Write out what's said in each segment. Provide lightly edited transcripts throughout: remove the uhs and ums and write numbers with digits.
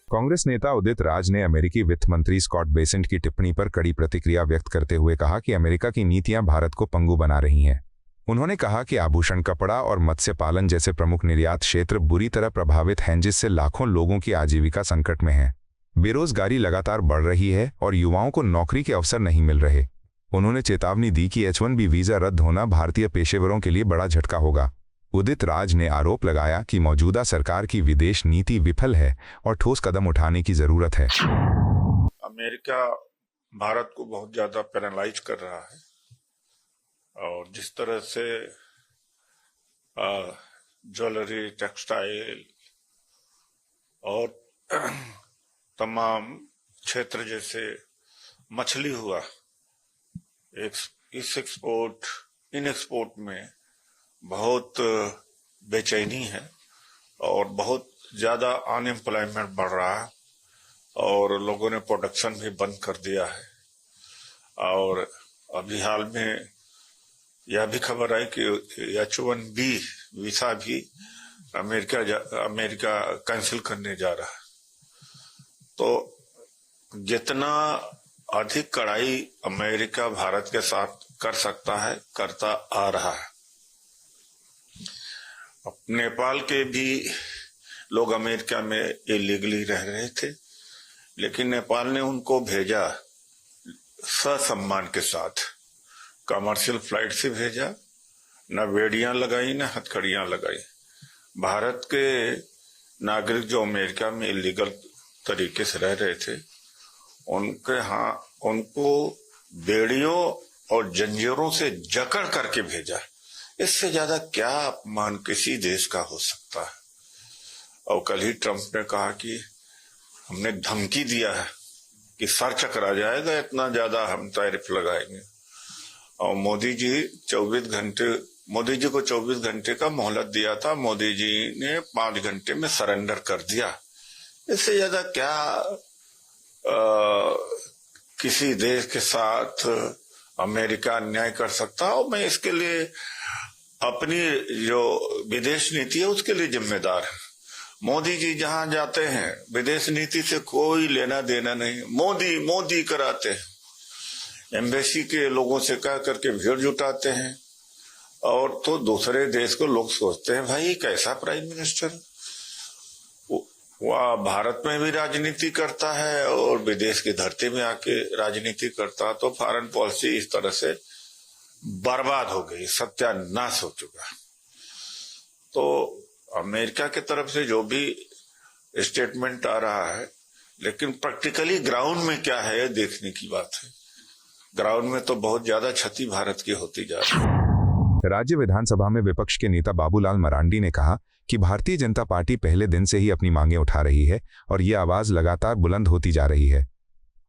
कांग्रेस नेता उदित राज ने अमेरिकी वित्त मंत्री स्कॉट बेसेंट की टिप्पणी पर कड़ी प्रतिक्रिया व्यक्त करते हुए कहा कि अमेरिका की नीतियां भारत को पंगु बना रही हैं। उन्होंने कहा कि आभूषण, कपड़ा और मत्स्य पालन जैसे प्रमुख निर्यात क्षेत्र बुरी तरह प्रभावित हैं, जिससे लाखों लोगों की आजीविका संकट में है। बेरोजगारी लगातार बढ़ रही है और युवाओं को नौकरी के अवसर नहीं मिल रहे। उन्होंने चेतावनी दी कि H-1B वीजा रद्द होना भारतीय पेशेवरों के लिए बड़ा झटका होगा। उदित राज ने आरोप लगाया कि मौजूदा सरकार की विदेश नीति विफल है और ठोस कदम उठाने की जरूरत है। अमेरिका भारत को बहुत ज्यादा पेनलाइज कर रहा है और जिस तरह से ज्वेलरी, टेक्सटाइल और तमाम क्षेत्र जैसे मछली हुआ, इस एक्सपोर्ट इन एक्सपोर्ट में बहुत बेचैनी है और बहुत ज्यादा अनएम्प्लॉयमेंट बढ़ रहा है और लोगों ने प्रोडक्शन भी बंद कर दिया है। और अभी हाल में यह भी खबर आई कि H-1B वीसा भी अमेरिका कैंसिल करने जा रहा है। तो जितना अधिक कड़ाई अमेरिका भारत के साथ कर सकता है, करता आ रहा है। नेपाल के भी लोग अमेरिका में इलीगली रह रहे थे, लेकिन नेपाल ने उनको भेजा ससम्मान के साथ, कमर्शियल फ्लाइट से भेजा, न बेड़ियां लगाई न हथकड़ियां लगाई। भारत के नागरिक जो अमेरिका में इलीगल तरीके से रह रहे थे, उनको बेड़ियों और जंजीरों से जकड़ करके भेजा। इससे ज्यादा क्या अपमान किसी देश का हो सकता है। और कल ही ट्रंप ने कहा कि हमने धमकी दिया है कि सर चकरा जाएगा, इतना ज्यादा हम टैरिफ लगाएंगे। और मोदी जी को 24 घंटे का मोहलत दिया था। मोदी जी ने 5 घंटे में सरेंडर कर दिया। इससे ज्यादा क्या किसी देश के साथ अमेरिका अन्याय कर सकता। और मैं इसके लिए अपनी जो विदेश नीति है उसके लिए जिम्मेदार है। मोदी जी जहां जाते हैं विदेश नीति से कोई लेना देना नहीं, मोदी कराते हैं। एम्बेसी के लोगों से कह करके भीड़ जुटाते हैं और तो दूसरे देश को लोग सोचते हैं भाई कैसा प्राइम मिनिस्टर, वह भारत में भी राजनीति करता है और विदेश की धरती में आके राजनीति करता। तो फॉरेन पॉलिसी इस तरह से बर्बाद हो गई, सत्यानाश हो चुका। तो अमेरिका की तरफ से जो भी स्टेटमेंट आ रहा है, लेकिन प्रैक्टिकली ग्राउंड में क्या है देखने की बात है। ग्राउंड में तो बहुत ज्यादा क्षति भारत की होती जा रही है। राज्य विधानसभा में विपक्ष के नेता बाबूलाल मरांडी ने कहा कि भारतीय जनता पार्टी पहले दिन से ही अपनी मांगें उठा रही है और ये आवाज लगातार बुलंद होती जा रही है।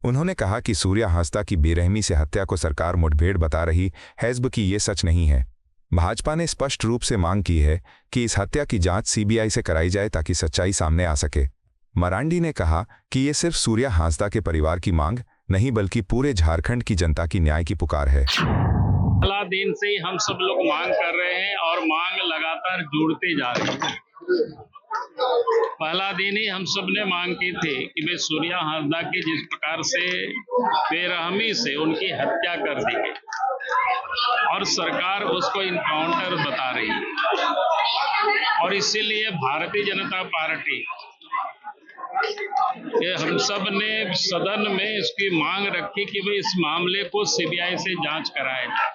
उन्होंने कहा कि सूर्या हांसदा की बेरहमी से हत्या को सरकार मुठभेड़ बता रही है, हिज़्ब की ये सच नहीं है। भाजपा ने स्पष्ट रूप से मांग की है कि इस हत्या की जांच CBI से कराई जाए ताकि सच्चाई सामने आ सके। मरांडी ने कहा कि ये सिर्फ सूर्या हांसदा के परिवार की मांग नहीं बल्कि पूरे झारखंड की जनता की न्याय की पुकार है। पहला दिन से ही हम सब लोग मांग कर रहे हैं और मांग लगातार जुड़ते जा रही है। पहला दिन ही हम सब ने मांग की थी कि भाई सूर्या हांसदा की जिस प्रकार से बेरहमी से उनकी हत्या कर दी गई और सरकार उसको इनकाउंटर बता रही है। और इसीलिए भारतीय जनता पार्टी हम सब ने सदन में इसकी मांग रखी कि भाई इस मामले को CBI से जांच कराया जाए,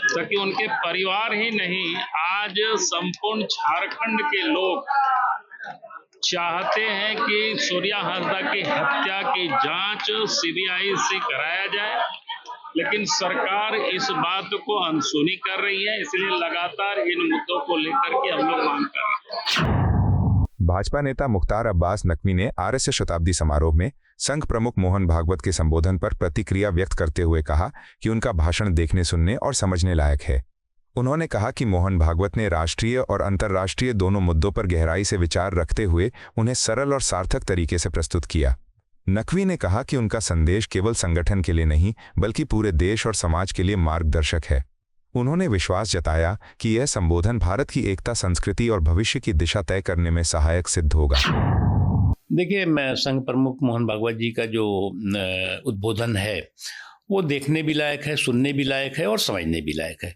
ताकि उनके परिवार ही नहीं आज संपूर्ण झारखंड के लोग चाहते हैं कि सूर्या हांसदा की हत्या की जांच CBI से कराया जाए, लेकिन सरकार इस बात को अनसुनी कर रही है। इसलिए लगातार इन मुद्दों को लेकर के हम लोग मांग कर रहे हैं। भाजपा नेता मुख्तार अब्बास नकवी ने RS शताब्दी समारोह में संघ प्रमुख मोहन भागवत के संबोधन पर प्रतिक्रिया व्यक्त करते हुए कहा कि उनका भाषण देखने, सुनने और समझने लायक है। उन्होंने कहा कि मोहन भागवत ने राष्ट्रीय और अंतर्राष्ट्रीय दोनों मुद्दों पर गहराई से विचार रखते हुए उन्हें सरल और सार्थक तरीके से प्रस्तुत किया। नकवी ने कहा कि उनका संदेश केवल संगठन के लिए नहीं बल्कि पूरे देश और समाज के लिए मार्गदर्शक है। उन्होंने विश्वास जताया कि यह संबोधन भारत की एकता, संस्कृति और भविष्य की दिशा तय करने में सहायक सिद्ध होगा। देखिए, मैं संघ प्रमुख मोहन भागवत जी का जो उद्बोधन है वो देखने भी लायक है, सुनने भी लायक है और समझने भी लायक है।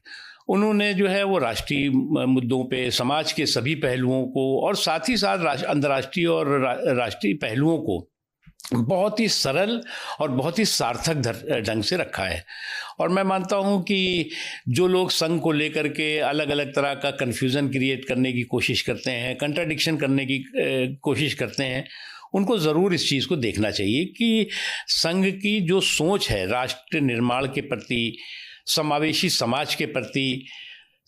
उन्होंने जो है वो राष्ट्रीय मुद्दों पे, समाज के सभी पहलुओं को और साथ ही साथ अंतर्राष्ट्रीय और राष्ट्रीय पहलुओं को बहुत ही सरल और बहुत ही सार्थक ढंग से रखा है। और मैं मानता हूं कि जो लोग संघ को लेकर के अलग अलग तरह का कन्फ्यूज़न क्रिएट करने की कोशिश करते हैं, कंट्राडिक्शन करने की कोशिश करते हैं, उनको ज़रूर इस चीज़ को देखना चाहिए कि संघ की जो सोच है राष्ट्र निर्माण के प्रति, समावेशी समाज के प्रति,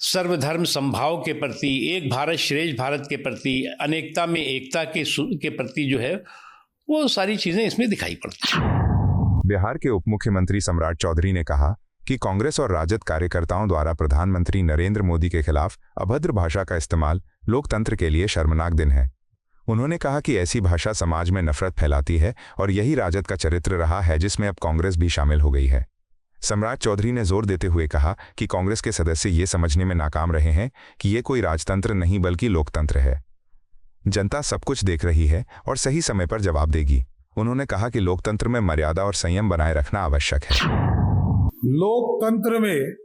सर्वधर्म समभाव के प्रति, एक भारत श्रेष्ठ भारत के प्रति, अनेकता में एकता के प्रति जो है वो सारी चीजें इसमें दिखाई पड़ती हैं। बिहार के उप मुख्यमंत्री सम्राट चौधरी ने कहा कि कांग्रेस और राजद कार्यकर्ताओं द्वारा प्रधानमंत्री नरेंद्र मोदी के खिलाफ अभद्र भाषा का इस्तेमाल लोकतंत्र के लिए शर्मनाक दिन है। उन्होंने कहा कि ऐसी भाषा समाज में नफरत फैलाती है और यही राजद का चरित्र रहा है, जिसमें अब कांग्रेस भी शामिल हो गई है। सम्राट चौधरी ने जोर देते हुए कहा कि कांग्रेस के सदस्य ये समझने में नाकाम रहे हैं कि ये कोई राजतंत्र नहीं बल्कि लोकतंत्र है। जनता सब कुछ देख रही है और सही समय पर जवाब देगी। उन्होंने कहा कि लोकतंत्र में मर्यादा और संयम बनाए रखना आवश्यक है। लोकतंत्र में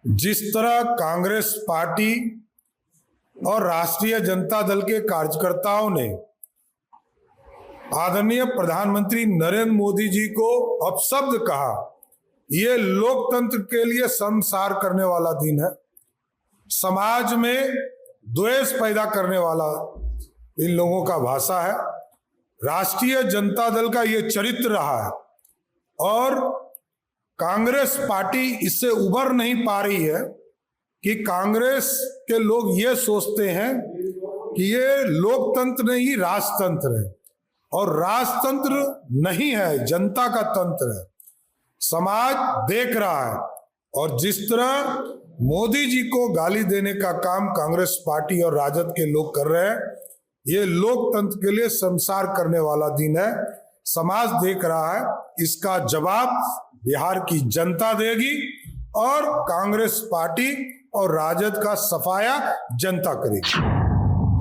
जिस तरह कांग्रेस पार्टी और राष्ट्रीय जनता दल के कार्यकर्ताओं ने आदरणीय प्रधानमंत्री नरेंद्र मोदी जी को अपशब्द कहा, ये लोकतंत्र के लिए शर्मसार करने वाला दिन है। समाज में द्वेष पैदा करने वाला इन लोगों का भाषा है। राष्ट्रीय जनता दल का ये चरित्र रहा है और कांग्रेस पार्टी इससे उबर नहीं पा रही है कि कांग्रेस के लोग ये सोचते हैं कि ये लोकतंत्र नहीं राजतंत्र है, और राजतंत्र नहीं है, जनता का तंत्र है। समाज देख रहा है और जिस तरह मोदी जी को गाली देने का काम कांग्रेस पार्टी और राजद के लोग कर रहे हैं, ये लोकतंत्र के लिए शर्मसार करने वाला दिन है। समाज देख रहा है, इसका जवाब बिहार की जनता देगी और कांग्रेस पार्टी और राजद का सफाया जनता करेगी।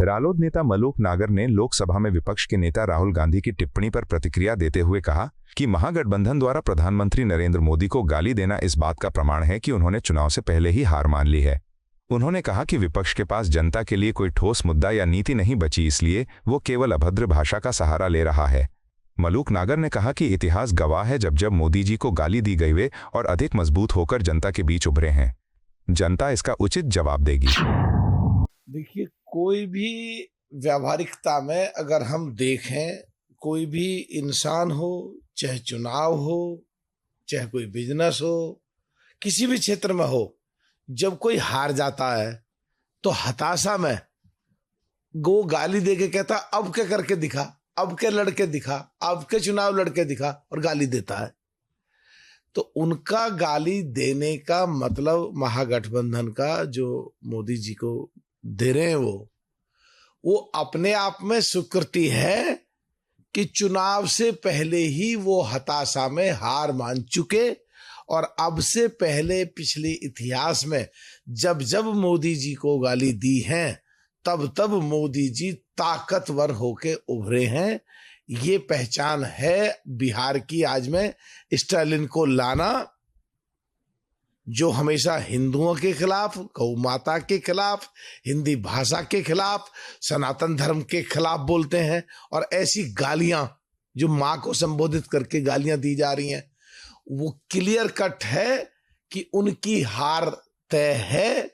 रालोद नेता मलूक नागर ने लोकसभा में विपक्ष के नेता राहुल गांधी की टिप्पणी पर प्रतिक्रिया देते हुए कहा कि महागठबंधन द्वारा प्रधानमंत्री नरेंद्र मोदी को गाली देना इस बात का प्रमाण है कि उन्होंने चुनाव से पहले ही हार मान ली है। उन्होंने कहा कि विपक्ष के पास जनता के लिए कोई ठोस मुद्दा या नीति नहीं बची, इसलिए वो केवल अभद्र भाषा का सहारा ले रहा है। मलूक नागर ने कहा कि इतिहास गवाह है, जब मोदी जी को गाली दी गई वे और अधिक मजबूत होकर जनता के बीच उभरे हैं। जनता इसका उचित जवाब देगी। देखिए, कोई भी व्यावहारिकता में अगर हम देखें, कोई भी इंसान हो, चाहे चुनाव हो, चाहे कोई बिजनेस हो, किसी भी क्षेत्र में हो, जब कोई हार जाता है तो हताशा में वो गाली दे के कहता अब क्या करके दिखा, अब क्या लड़के दिखा, अब के चुनाव लड़के दिखा, और गाली देता है। तो उनका गाली देने का मतलब महागठबंधन का जो मोदी जी को दे रहे हैं वो अपने आप में स्वीकृति है कि चुनाव से पहले ही वो हताशा में हार मान चुके, और अब से पहले पिछले इतिहास में जब जब मोदी जी को गाली दी है तब तब मोदी जी ताकतवर होके उभरे हैं। ये पहचान है बिहार की। आज में स्टालिन को लाना, जो हमेशा हिंदुओं के खिलाफ, गौ माता के खिलाफ, हिंदी भाषा के खिलाफ, सनातन धर्म के खिलाफ बोलते हैं, और ऐसी गालियां जो मां को संबोधित करके गालियां दी जा रही हैं, वो क्लियर कट है कि उनकी हार तय है,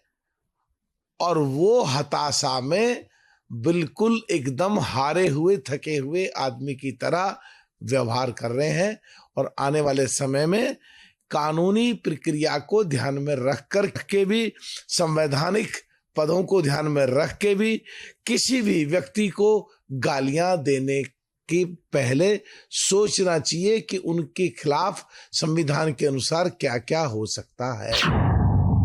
और वो हताशा में बिल्कुल एकदम हारे हुए, थके हुए आदमी की तरह व्यवहार कर रहे हैं। और आने वाले समय में कानूनी प्रक्रिया को ध्यान में रख कर के भी, संवैधानिक पदों को ध्यान में रख के भी, किसी भी व्यक्ति को गालियां देने के पहले सोचना चाहिए कि उनके खिलाफ संविधान के अनुसार क्या क्या हो सकता है।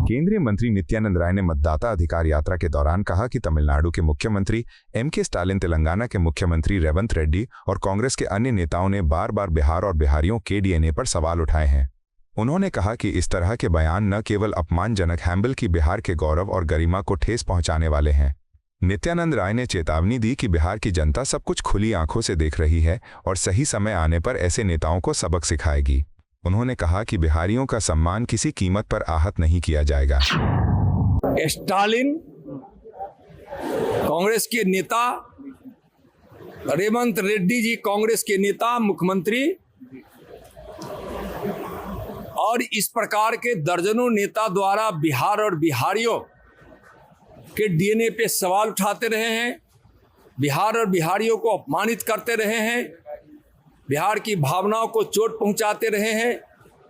केंद्रीय मंत्री नित्यानंद राय ने मतदाता अधिकार यात्रा के दौरान कहा कि तमिलनाडु के मुख्यमंत्री एम.के. स्टालिन, तेलंगाना के मुख्यमंत्री रेवंत रेड्डी और कांग्रेस के अन्य नेताओं ने बार बार बिहार और बिहारियों के डीएनए पर सवाल उठाए हैं। उन्होंने कहा कि इस तरह के बयान न केवल अपमानजनक हैं बल्कि बिहार के गौरव और गरिमा को ठेस पहुंचाने वाले हैं। नित्यानंद राय ने चेतावनी दी कि बिहार की जनता सब कुछ खुली आंखों से देख रही है और सही समय आने पर ऐसे नेताओं को सबक सिखाएगी। उन्होंने कहा कि बिहारियों का सम्मान किसी कीमत पर आहत नहीं किया जाएगा। स्टालिन, कांग्रेस के नेता, रेवंत रेड्डी जी कांग्रेस के नेता, मुख्यमंत्री, और इस प्रकार के दर्जनों नेता द्वारा बिहार और बिहारियों के डीएनए पे सवाल उठाते रहे हैं, बिहार और बिहारियों को अपमानित करते रहे हैं, बिहार की भावनाओं को चोट पहुंचाते रहे हैं।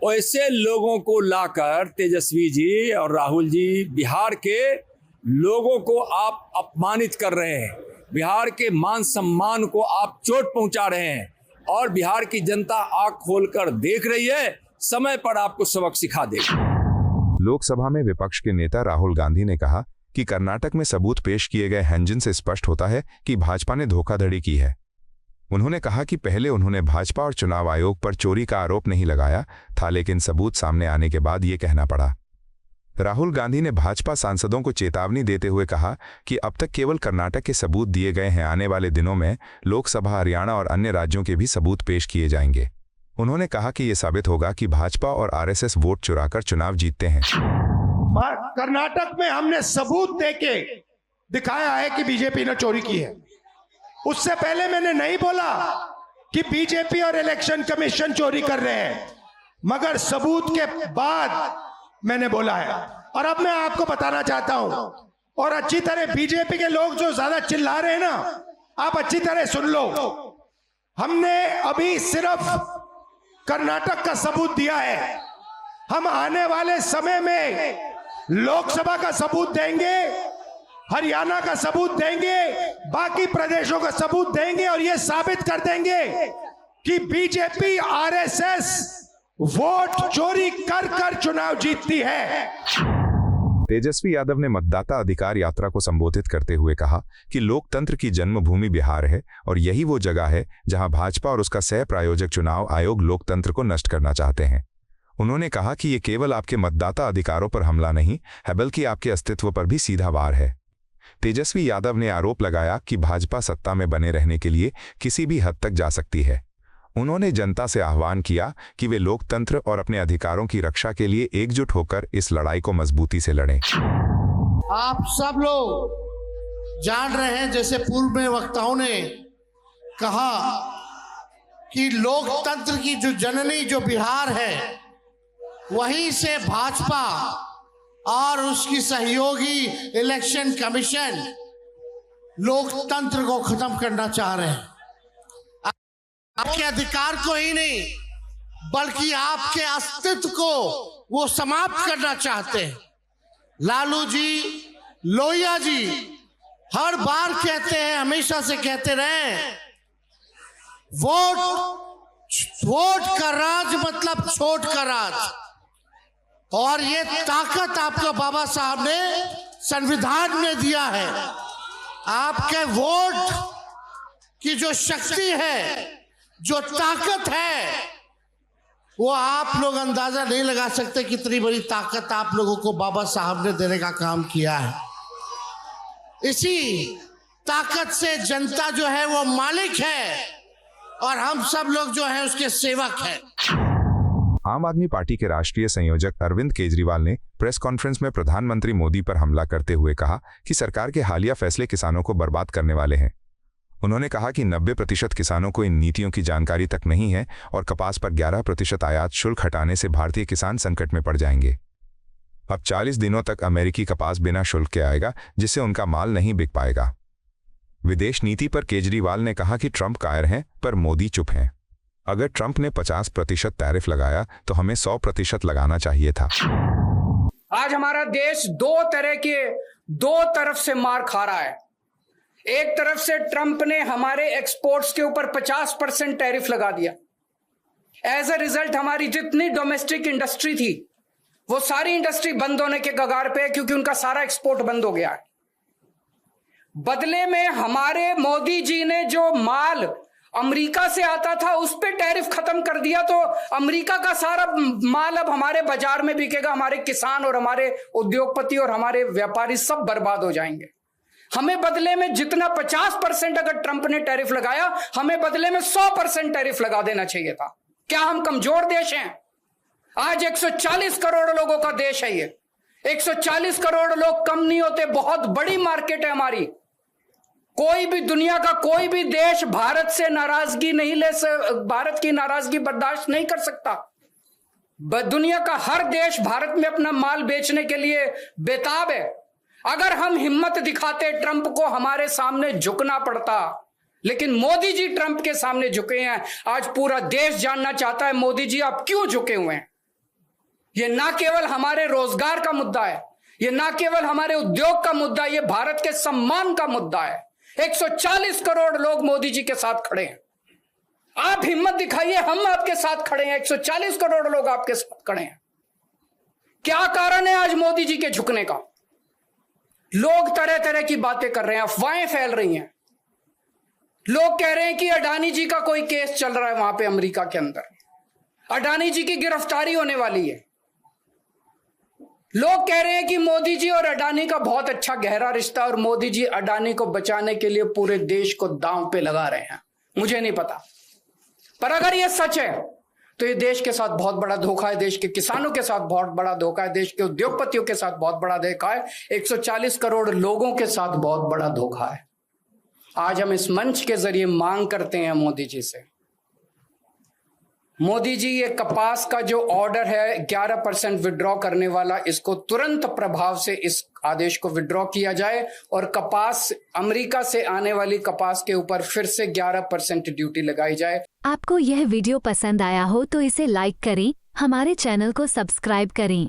ऐसे लोगों को लाकर तेजस्वी जी और राहुल जी बिहार के लोगों को आप अपमानित कर रहे हैं, बिहार के मान सम्मान को आप चोट पहुंचा रहे हैं और बिहार की जनता आंख खोलकर देख रही है, समय पर आपको सबक सिखा देगा। लोकसभा में विपक्ष के नेता राहुल गांधी ने कहा कि कर्नाटक में सबूत पेश किए गए हैं जिनसे स्पष्ट होता है कि भाजपा ने धोखाधड़ी की है। उन्होंने कहा कि पहले उन्होंने भाजपा और चुनाव आयोग पर चोरी का आरोप नहीं लगाया था, लेकिन सबूत सामने आने के बाद ये कहना पड़ा। राहुल गांधी ने भाजपा सांसदों को चेतावनी देते हुए कहा कि अब तक केवल कर्नाटक के सबूत दिए गए हैं, आने वाले दिनों में लोकसभा, हरियाणा और अन्य राज्यों के भी सबूत पेश किए जाएंगे। उन्होंने कहा कि यह साबित होगा कि भाजपा और आरएसएस वोट चुराकर चुनाव जीतते हैं। कर्नाटक में हमने सबूत देके दिखाया है कि बीजेपी ने चोरी की है। उससे पहले मैंने नहीं बोला कि बीजेपी और इलेक्शन कमीशन चोरी कर रहे हैं, मगर सबूत के बाद मैंने बोला है। और अब मैं आपको बताना चाहता हूं, और अच्छी तरह बीजेपी के लोग जो ज्यादा चिल्ला रहे हैं ना, आप अच्छी तरह सुन लो। हमने अभी सिर्फ कर्नाटक का सबूत दिया है, हम आने वाले समय में लोकसभा का सबूत देंगे, हरियाणा का सबूत देंगे, बाकी प्रदेशों का सबूत देंगे और यह साबित कर देंगे कि बीजेपी आरएसएस वोट चोरी कर कर चुनाव जीतती है। तेजस्वी यादव ने मतदाता अधिकार यात्रा को संबोधित करते हुए कहा कि लोकतंत्र की जन्मभूमि बिहार है और यही वो जगह है जहां भाजपा और उसका सह प्रायोजक चुनाव आयोग लोकतंत्र को नष्ट करना चाहते हैं। उन्होंने कहा कि ये केवल आपके मतदाता अधिकारों पर हमला नहीं है बल्कि आपके अस्तित्व पर भी सीधा वार है। तेजस्वी यादव ने आरोप लगाया कि भाजपा सत्ता में बने रहने के लिए किसी भी हद तक जा सकती है। उन्होंने जनता से आह्वान किया कि वे लोकतंत्र और अपने अधिकारों की रक्षा के लिए एकजुट होकर इस लड़ाई को मजबूती से लड़ें। आप सब लोग जान रहे हैं, जैसे पूर्व में वक्ताओं ने कहा कि लोकतंत्र की जो जननी जो बिहार है, वहीं से भाजपा और उसकी सहयोगी इलेक्शन कमीशन लोकतंत्र को खत्म करना चाह रहे हैं। आपके अधिकार को ही नहीं बल्कि आपके अस्तित्व को वो समाप्त करना चाहते हैं। लालू जी, लोहिया जी हर बार कहते हैं, हमेशा से कहते रहे, वोट का राज मतलब छोट का राज। और ये ताकत आपको बाबा साहब ने संविधान में दिया है। आपके वोट की जो शक्ति है, जो ताकत है, वो आप लोग अंदाजा नहीं लगा सकते कितनी बड़ी ताकत आप लोगों को बाबा साहब ने देने का काम किया है। इसी ताकत से जनता जो है वो मालिक है और हम सब लोग जो है उसके सेवक हैं। आम आदमी पार्टी के राष्ट्रीय संयोजक अरविंद केजरीवाल ने प्रेस कॉन्फ्रेंस में प्रधानमंत्री मोदी पर हमला करते हुए कहा कि सरकार के हालिया फैसले किसानों को बर्बाद करने वाले हैं। उन्होंने कहा कि 90% किसानों को इन नीतियों की जानकारी तक नहीं है और कपास पर 11% आयात शुल्क हटाने से भारतीय किसान संकट में पड़ जाएंगे। अब 40 दिनों तक अमेरिकी कपास बिना शुल्क के आएगा, जिससे उनका माल नहीं बिक पाएगा। विदेश नीति पर केजरीवाल ने कहा कि ट्रंप कायर हैं पर मोदी चुप हैं। अगर ट्रंप ने 50% टैरिफ लगाया तो हमें 100% लगाना चाहिए था। आज हमारा देश दो तरफ से मार खा रहा है। एक तरफ से ट्रंप ने हमारे एक्सपोर्ट्स के ऊपर 50% टैरिफ लगा दिया। एज अ रिजल्ट हमारी जितनी डोमेस्टिक इंडस्ट्री थी वो सारी इंडस्ट्री बंद होने के कगार पे है, क्योंकि उनका सारा एक्सपोर्ट बंद हो गया है। बदले में हमारे मोदी जी ने जो माल अमेरिका से आता था उस पे टैरिफ खत्म कर दिया तो अमेरिका का सारा माल अब हमारे बाजार में बिकेगा। हमारे किसान और हमारे उद्योगपति और हमारे व्यापारी सब बर्बाद हो जाएंगे। हमें बदले में जितना 50% अगर ट्रंप ने टैरिफ लगाया, हमें बदले में 100% टैरिफ लगा देना चाहिए था। क्या हम कमजोर देश हैं? आज 140 करोड़ लोगों का देश है ये। 140 करोड़ लोग कम नहीं होते, बहुत बड़ी मार्केट है हमारी। कोई भी दुनिया का कोई भी देश भारत से नाराजगी नहीं भारत की नाराजगी बर्दाश्त नहीं कर सकता। दुनिया का हर देश भारत में अपना माल बेचने के लिए बेताब है। अगर हम हिम्मत दिखाते, ट्रंप को हमारे सामने झुकना पड़ता, लेकिन मोदी जी ट्रंप के सामने झुके हैं। आज पूरा देश जानना चाहता है मोदी जी आप क्यों झुके हुए हैं। ये ना केवल हमारे रोजगार का मुद्दा है, ये ना केवल हमारे उद्योग का मुद्दा है, ये भारत के सम्मान का मुद्दा है। 140 करोड़ लोग मोदी जी के साथ खड़े हैं। आप हिम्मत दिखाइए, हम आपके साथ खड़े हैं। 140 करोड़ लोग आपके साथ खड़े हैं। क्या कारण है आज मोदी जी के झुकने का? लोग तरह तरह की बातें कर रहे हैं, अफवाहें फैल रही हैं। लोग कह रहे हैं कि अडानी जी का कोई केस चल रहा है वहां पे अमेरिका के अंदर, अडानी जी की गिरफ्तारी होने वाली है। लोग कह रहे हैं कि मोदी जी और अडानी का बहुत अच्छा गहरा रिश्ता और मोदी जी अडानी को बचाने के लिए पूरे देश को दांव पे लगा रहे हैं। मुझे नहीं पता, पर अगर यह सच है तो ये देश के साथ बहुत बड़ा धोखा है, देश के किसानों के साथ बहुत बड़ा धोखा है, देश के उद्योगपतियों के साथ बहुत बड़ा धोखा है, 140 करोड़ लोगों के साथ बहुत बड़ा धोखा है। आज हम इस मंच के जरिए मांग करते हैं मोदी जी से, मोदी जी ये कपास का जो ऑर्डर है 11% विड्रॉ करने वाला, इसको तुरंत प्रभाव से इस आदेश को विड्रॉ किया जाए और कपास अमेरिका से आने वाली कपास के ऊपर फिर से 11% ड्यूटी लगाई जाए। आपको यह वीडियो पसंद आया हो तो इसे लाइक करें, हमारे चैनल को सब्सक्राइब करें।